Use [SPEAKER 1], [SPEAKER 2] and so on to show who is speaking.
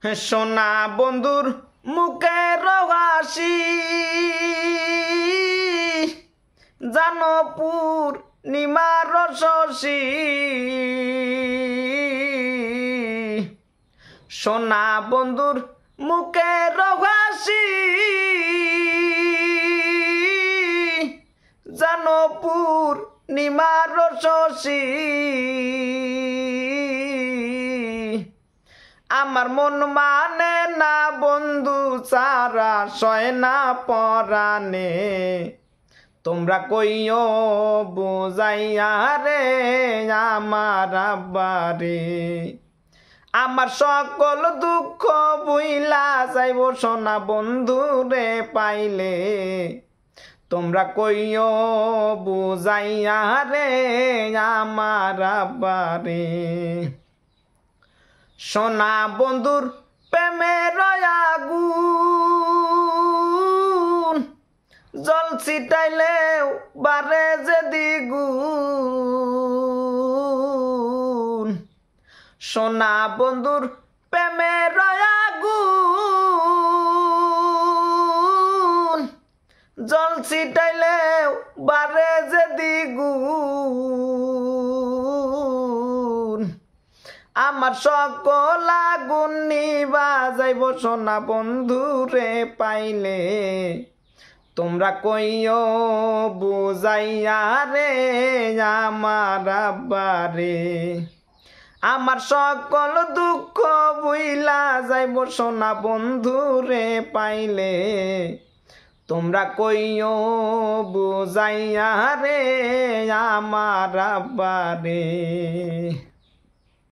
[SPEAKER 1] সোনা বন্ধুর মুখের হাসি জানপুর নিমার শশী সোনা বন্ধুর মুখের হাসি জানপুর নিমার শশী আমার মন মানে না বন্ধু সারা সয় না পরানে তোমরা কইও বুঝাইয়া রে আমার আব্বারে আমার সকল দুঃখ বুইলা যাইব সোনা বন্ধু রে পাইলে তোমরা কইও বুঝাইয়া রে আমার আব্বারে সোনা বন্ধুর প্রেমের আগুন জল ছিটাইলেও বারে যে দ্বিগুণ সোনা বন্ধুর প্রেমের আগুন জল ছিটাইলেও বারে যে দ্বিগুণ আমার সকল আগুন নিবা যাইব সোনা বন্ধু রে পাইলে তোমরা কইও বুঝাইয়া রে আমার আব্বারে আমার সকল দুঃখ বুইলা যাইব সোনা বন্ধু রে পাইলে তোমরা কইও বুঝাইয়া রে আমার আব্বারে।